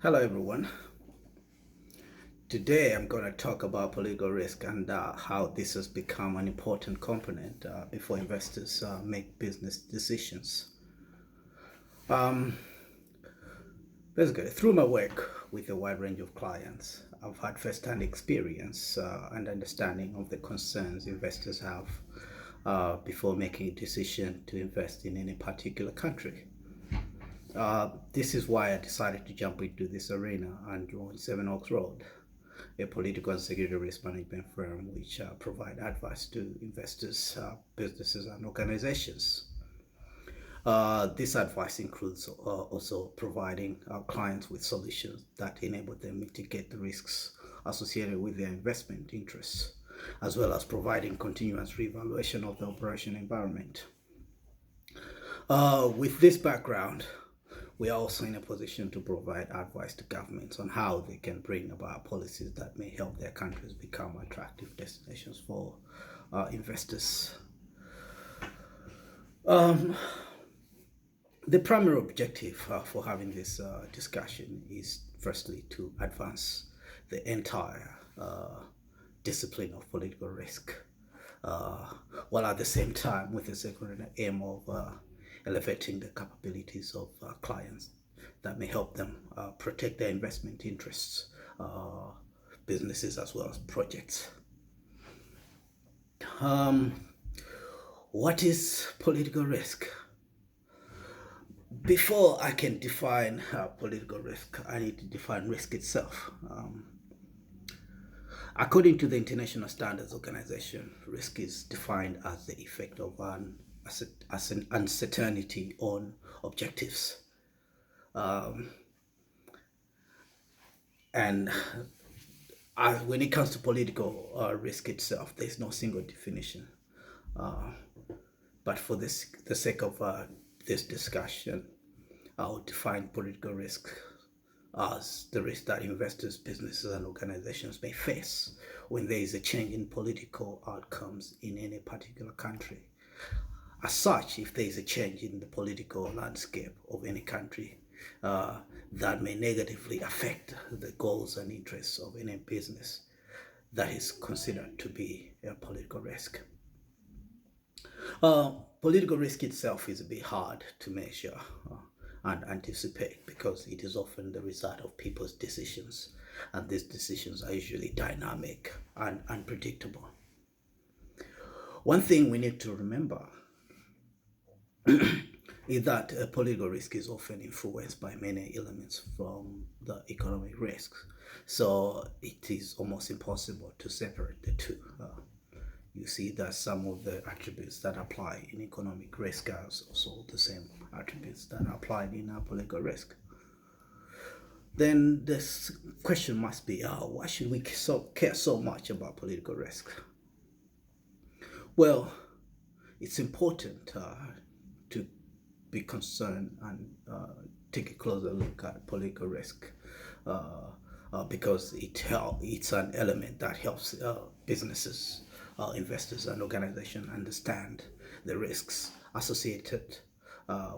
Hello, everyone. Today I'm going to talk about political risk and how this has become an important component before investors make business decisions. Um, Basically, through my work with a wide range of clients, I've had first-hand experience and understanding of the concerns investors have before making a decision to invest in any particular country. This is why I decided to jump into this arena and join Seven Oaks Road, a political and security risk management firm which provide advice to investors, businesses, and organizations. This advice includes also providing our clients with solutions that enable them to mitigate the risks associated with their investment interests, as well as providing continuous reevaluation of the operation environment. With this background, we are also in a position to provide advice to governments on how they can bring about policies that may help their countries become attractive destinations for investors. Um, the primary objective for having this discussion is firstly to advance the entire discipline of political risk, uh, while at the same time with the secondary aim of elevating the capabilities of clients that may help them protect their investment interests, uh, businesses as well as projects. Um, what is political risk? Before I can define political risk, I need to define risk itself. According to the International Standards Organization, risk is defined as the effect of an uncertainty on objectives. Um, and when it comes to political risk itself, there's no single definition. Uh, but for the sake of this discussion, I'll define political risk as the risk that investors, businesses, and organizations may face when there is a change in political outcomes in any particular country. As such, if there is a change in the political landscape of any country, that may negatively affect the goals and interests of any business, that is considered to be a political risk. Political risk itself is a bit hard to measure and anticipate because it is often the result of people's decisions, and these decisions are usually dynamic and unpredictable. One thing we need to remember is that political risk is often influenced by many elements from the economic risks. So it is almost impossible to separate the two. You see that some of the attributes that apply in economic risk are also the same attributes that are applied in political risk. Then this question must be, why should we care so much about political risk? Well, it's important to be concerned and take a closer look at political risk because it's an element that helps businesses, investors, and organizations understand the risks associated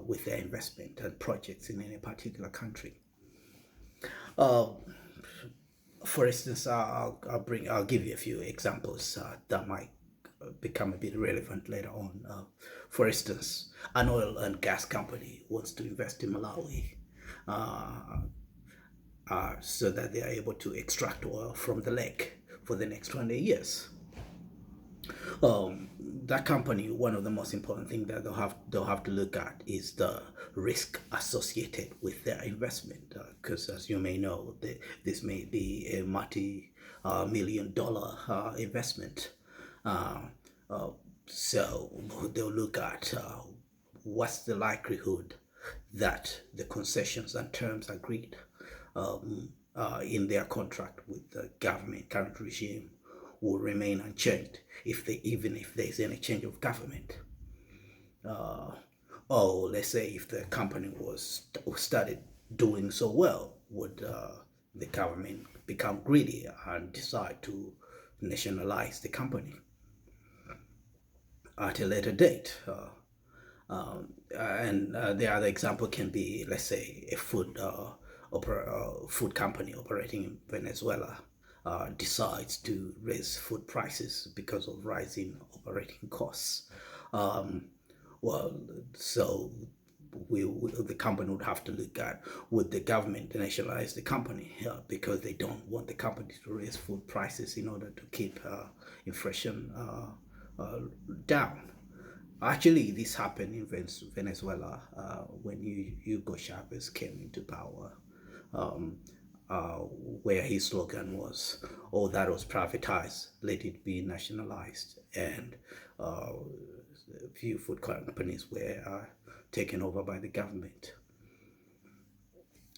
with their investment and projects in any particular country. Uh, for instance, I'll give you a few examples that might become a bit relevant later on. For instance, an oil and gas company wants to invest in Malawi uh, so that they are able to extract oil from the lake for the next 20 years. That company, one of the most important things that they'll have to look at is the risk associated with their investment, because as you may know, this may be a multi-million-dollar investment. Uh, uh, so they'll look at what's the likelihood that the concessions and terms agreed in their contract with the government current regime will remain unchanged even if there's any change of government. Uh, or let's say if the company was started doing so well, would the government become greedy and decide to nationalize the company at a later date? And the other example can be, let's say, a food food company operating in Venezuela decides to raise food prices because of rising operating costs. Um, well, so the company would have to look at, would the government nationalize the company because they don't want the company to raise food prices in order to keep inflation down. Actually, this happened in Venezuela when Hugo Chavez came into power, um, where his slogan was, "All that was privatized, let it be nationalized." And a few food companies were taken over by the government.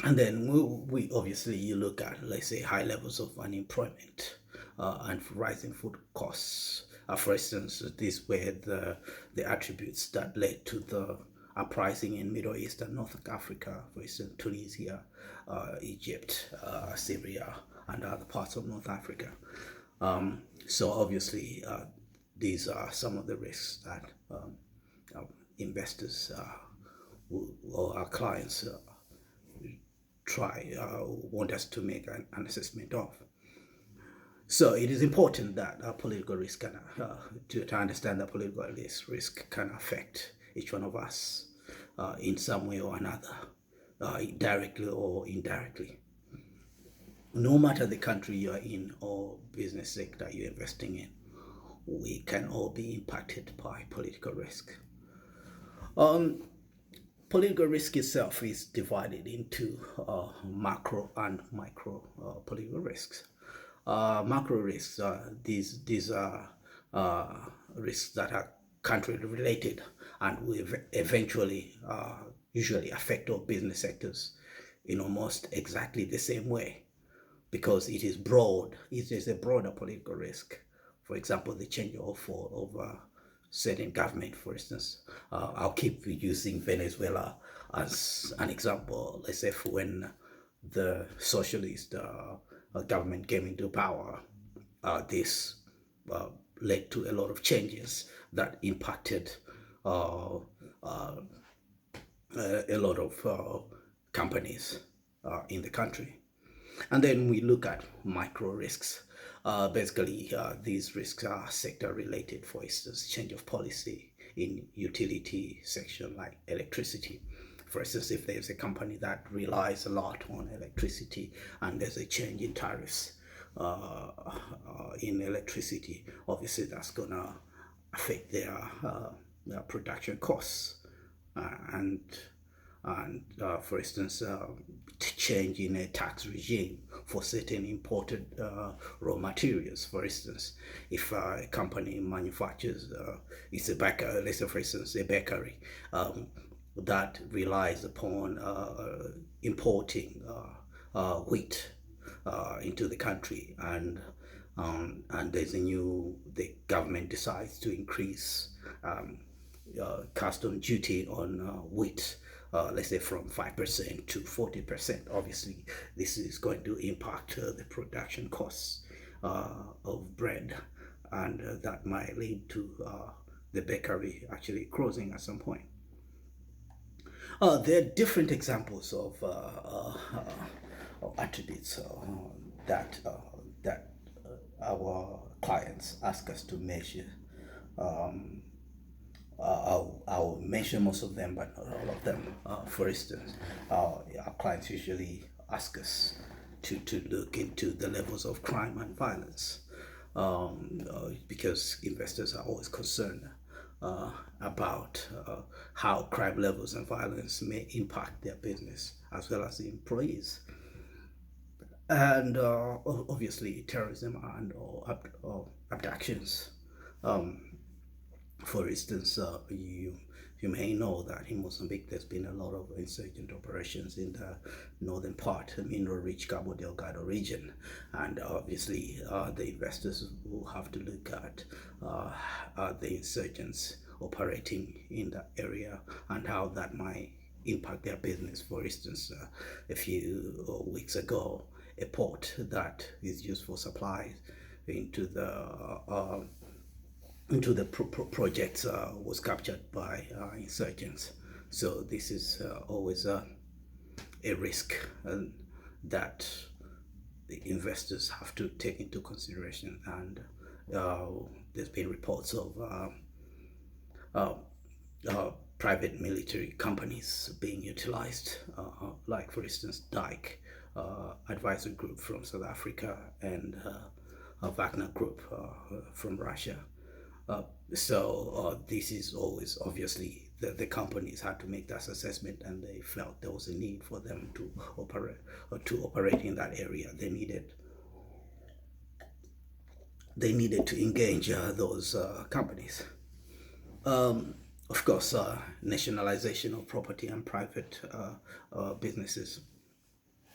And then we obviously, you look at, let's say, high levels of unemployment and rising food costs. For instance, these were the attributes that led to the uprising in Middle East and North Africa, for instance, Tunisia, Egypt, Syria, and other parts of North Africa. So obviously, these are some of the risks that investors or our clients want us to make an assessment of. So it is important that political risk to understand that political risk can affect each one of us in some way or another, directly or indirectly. No matter the country you're in or business sector you're investing in, we can all be impacted by political risk. Political risk itself is divided into macro and micro political risks. Macro risks, these are risks that are country related and will eventually usually affect all business sectors in almost exactly the same way, because it is broad. It is a broader political risk. For example, the change of certain government, for instance. I'll keep using Venezuela as an example. Let's say when the socialist government came into power, this led to a lot of changes that impacted a lot of companies in the country. And then we look at micro risks. Basically, these risks are sector related. For instance, change of policy in utility section like electricity. For instance, if there's a company that relies a lot on electricity and there's a change in tariffs in electricity, obviously that's gonna affect their production costs and for instance, change in a tax regime for certain imported raw materials. For instance, if a company manufactures, it's a baker, let's say for instance, a bakery that relies upon importing wheat into the country, and there's the government decides to increase custom duty on wheat, let's say from 5% to 40%. Obviously, this is going to impact the production costs of bread, and that might lead to the bakery actually closing at some point. There are different examples of attributes that our clients ask us to measure. I'll mention most of them, but not all of them. For instance, our clients usually ask us to look into the levels of crime and violence, because investors are always concerned about how crime levels and violence may impact their business as well as the employees. And obviously terrorism and or abductions. For instance, you may know that in Mozambique there's been a lot of insurgent operations in the northern part, the mineral-rich Cabo Delgado region, and obviously the investors will have to look at the insurgents operating in that area and how that might impact their business. For instance, a few weeks ago, a port that is used for supplies into the project was captured by insurgents. So this is always a risk, and that the investors have to take into consideration. And uh, there's been reports of uh, uh, private military companies being utilized, like for instance Dyke Advisory Group from South Africa and Wagner Group from Russia. So this is always obviously the companies had to make that assessment, and they felt there was a need for them to operate in that area. They needed to engage those companies. Of course, nationalization of property and private businesses.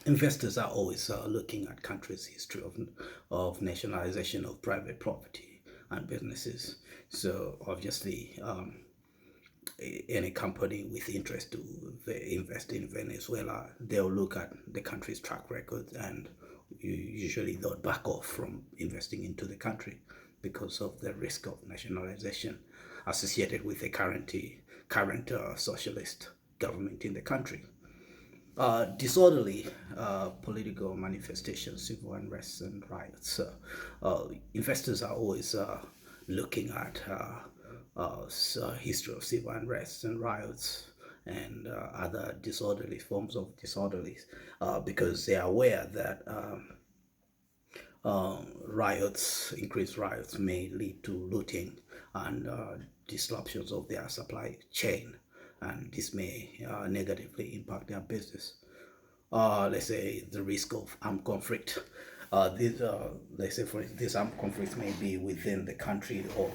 Investors are always looking at countries' history of nationalization of private property and businesses. So obviously, any company with interest to invest in Venezuela, they'll look at the country's track record, and usually they'll back off from investing into the country because of the risk of nationalization associated with the current socialist government in the country. Disorderly political manifestations, civil unrest, and riots. Investors are always looking at history of civil unrest and riots and other disorderly forms of disorderlies because they are aware that increased riots may lead to looting and disruptions of their supply chain, and this may negatively impact their business. Let's say the risk of armed conflict. Let's say for instance, this armed conflict may be within the country or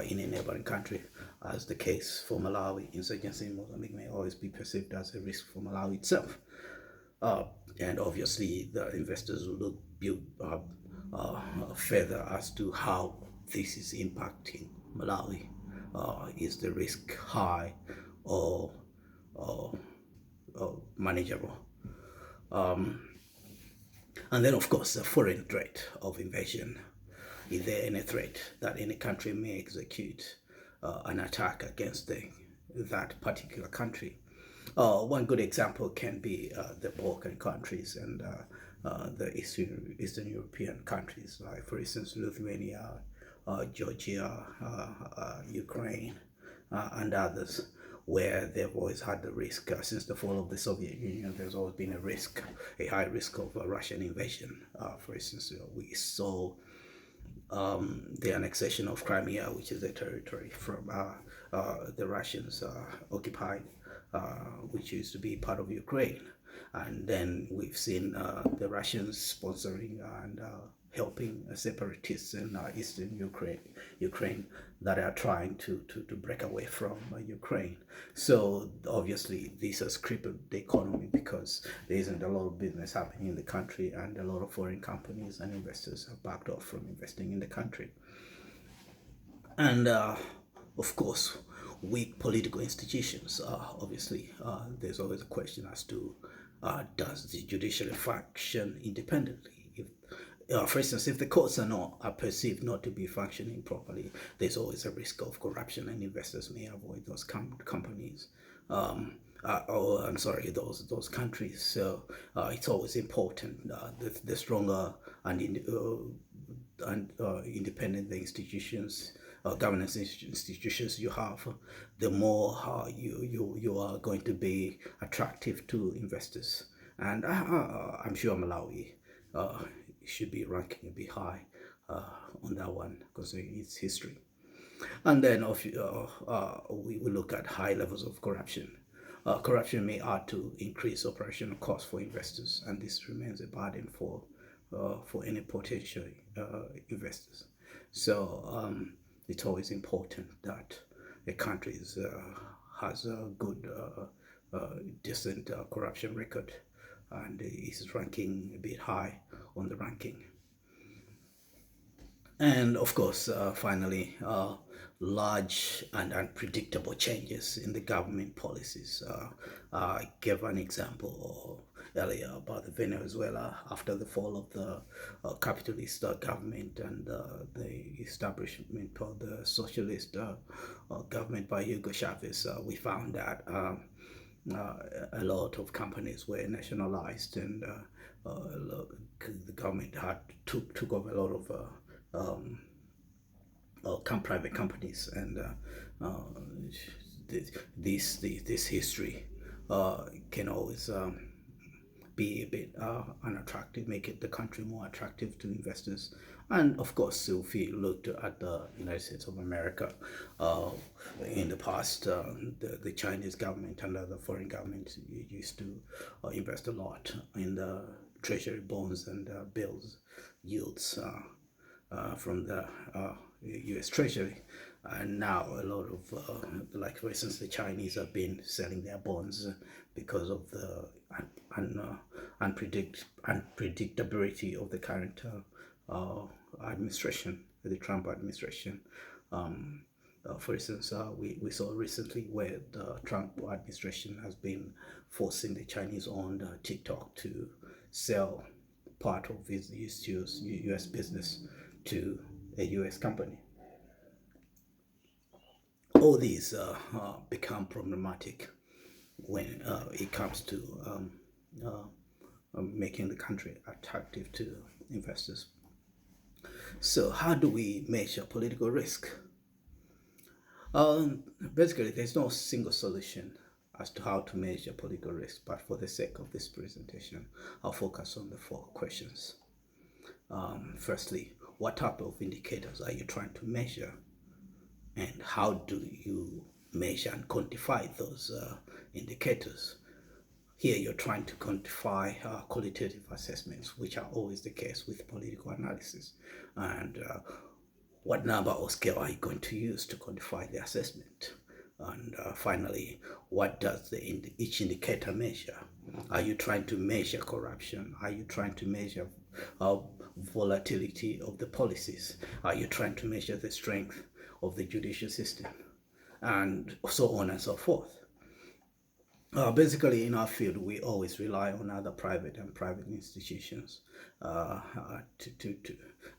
in a neighboring country, as the case for Malawi. Insurgency in Mozambique may always be perceived as a risk for Malawi itself. And obviously, the investors will look further as to how this is impacting Malawi. Is the risk high or, or, or manageable? And then, of course, the foreign threat of invasion. Is there any threat that any country may execute an attack against that particular country? One good example can be the Balkan countries and the Eastern European countries, like, for instance, Lithuania, Georgia, Ukraine, and others, where they've always had the risk since the fall of the Soviet Union. There's always been a high risk of Russian invasion. For instance, we saw the annexation of Crimea, which is a territory from the Russians occupied, which used to be part of Ukraine. And then we've seen the Russians sponsoring and helping separatists in eastern Ukraine that are trying to break away from Ukraine. So obviously this has crippled the economy because there isn't a lot of business happening in the country, and a lot of foreign companies and investors have backed off from investing in the country. And of course, weak political institutions. Obviously, there's always a question as to does the judiciary function independently? For instance, if the courts are perceived not to be functioning properly, there's always a risk of corruption, and investors may avoid those companies. Or I'm sorry, those countries. So it's always important the stronger and independent the institutions, governance institutions you have, the more you are going to be attractive to investors. And I'm sure Malawi should be ranking a bit high on that one because of its history. And then we look at high levels of corruption. Corruption may add to increased operational costs for investors, and this remains a burden for any potential investors. So it's always important that a country has a good, decent corruption record, and is ranking a bit high on the ranking. And of course, finally, large and unpredictable changes in the government policies. I gave an example earlier about Venezuela after the fall of the capitalist government and the establishment of the socialist government by Hugo Chavez. We found that a lot of companies were nationalized, and the government had took over a lot of private companies, and this history can always be a bit unattractive, make it the country more attractive to investors. And of course, if you looked at the United States of America in the past, the Chinese government and other foreign governments used to invest a lot in the treasury bonds and bills yields from the U.S. Treasury. And now a lot of, like for instance, the Chinese have been selling their bonds because of the unpredictability of the current administration, the Trump administration. For instance, we saw recently where the Trump administration has been forcing the Chinese-owned TikTok to sell part of its U.S. business to a U.S. company. All these become problematic when it comes to making the country attractive to investors. So how do we measure political risk? Basically, there's no single solution as to how to measure political risk, but for the sake of this presentation, I'll focus on the 4 questions. Firstly, what type of indicators are you trying to measure? And how do you measure and quantify those indicators? Here you're trying to quantify qualitative assessments, which are always the case with political analysis. And what number or scale are you going to use to quantify the assessment? And finally, what does each indicator measure? Are you trying to measure corruption? Are you trying to measure volatility of the policies? Are you trying to measure the strength of the judicial system? And so on and so forth. Basically, in our field, we always rely on other private institutions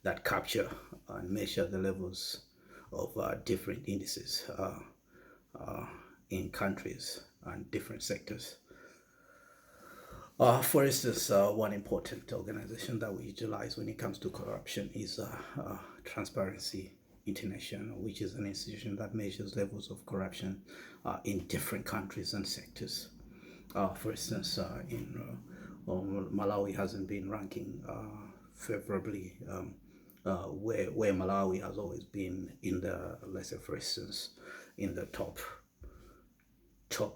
that capture and measure the levels of different indices in countries and different sectors. For instance, one important organization that we utilize when it comes to corruption is Transparency International, which is an institution that measures levels of corruption in different countries and sectors. For instance, Malawi hasn't been ranking favorably, where Malawi has always been in the, let's say, for instance, in the top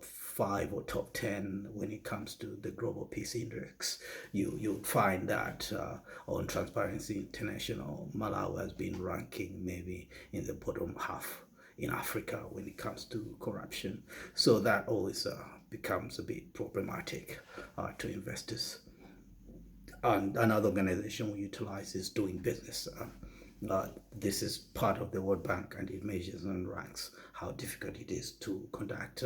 5 or top 10 when it comes to the Global Peace Index. You'll find that on Transparency International, Malawi has been ranking maybe in the bottom half in Africa when it comes to corruption. So that always becomes a bit problematic to investors. And another organization we utilize is Doing Business. This is part of the World Bank, and it measures and ranks how difficult it is to conduct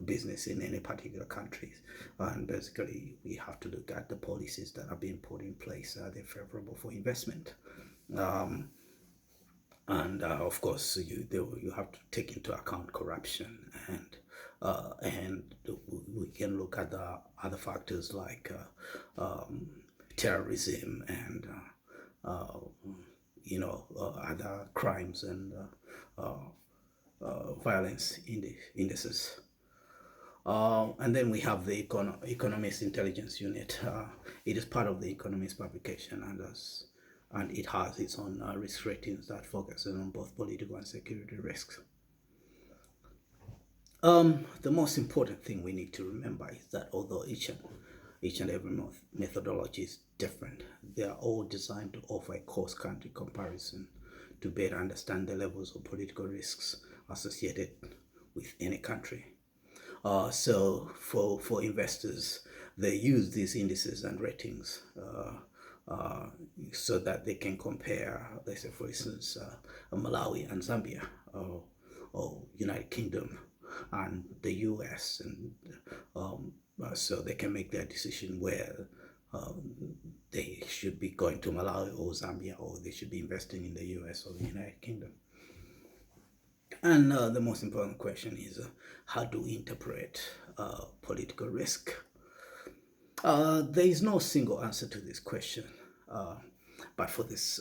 business in any particular country. And basically, we have to look at the policies that are being put in place. Are they favorable for investment? And of course, you have to take into account corruption, and we can look at the other factors like terrorism and other crimes and violence indices. And then we have the Economist Intelligence Unit. It is part of the Economist publication, and it has its own risk ratings that focuses on both political and security risks. The most important thing we need to remember is that although each and every methodology is different, they are all designed to offer a cross-country comparison to better understand the levels of political risks associated with any country. So for investors, they use these indices and ratings so that they can compare, let's say, for instance, Malawi and Zambia, or United Kingdom and the US, and so they can make their decision where they should be going to Malawi or Zambia, or they should be investing in the US or the United Kingdom. And the most important question is, how do we interpret political risk? There is no single answer to this question, uh, but for this,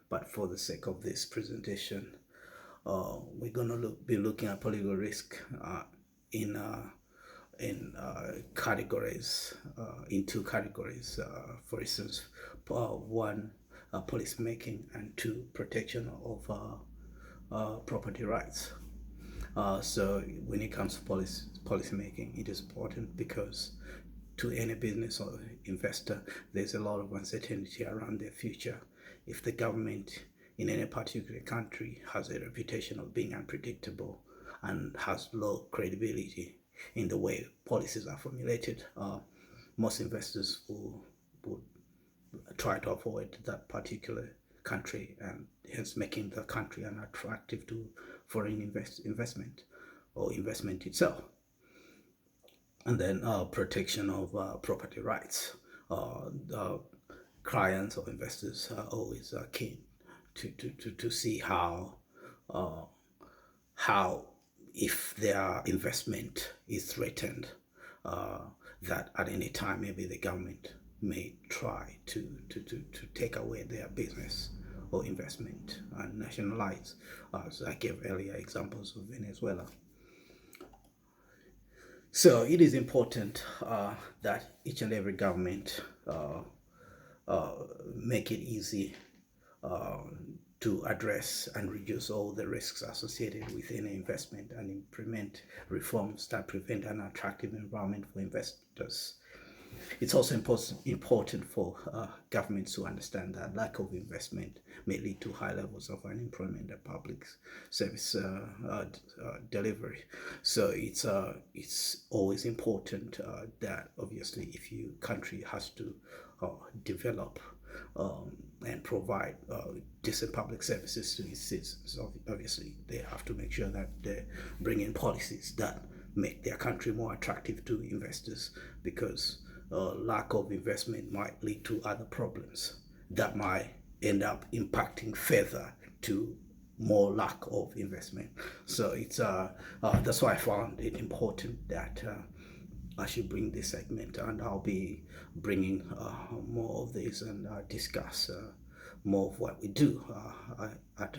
but for the sake of this presentation, we're going to be looking at political risk in categories, in two categories. For instance, one, policy making, and two, protection of property rights. So when it comes to policy making, it is important because to any business or investor, there's a lot of uncertainty around their future. If the government in any particular country has a reputation of being unpredictable and has low credibility in the way policies are formulated, most investors would try to avoid that particular country, and hence making the country unattractive to foreign investment or investment itself. And then protection of property rights. Clients or investors are always keen to see how if their investment is threatened, that at any time maybe the government may try to take away their business or investment and nationalize, as I gave earlier examples of Venezuela. So it is important that each and every government make it easy to address and reduce all the risks associated with any investment and implement reforms that prevent an attractive environment for investors. It's also important for governments to understand that lack of investment may lead to high levels of unemployment and public service delivery. So it's always important that obviously if your country has to develop and provide decent public services to its citizens, obviously they have to make sure that they bring in policies that make their country more attractive to investors, because lack of investment might lead to other problems that might end up impacting further to more lack of investment. So it's that's why I found it important that I should bring this segment, and I'll be bringing more of this and discuss more of what we do at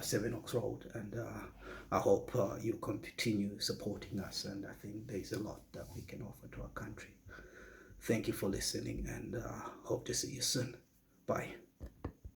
7 Oaks Road, and I hope you continue supporting us, and I think there's a lot that we can offer to our country. Thank you for listening, and hope to see you soon. Bye.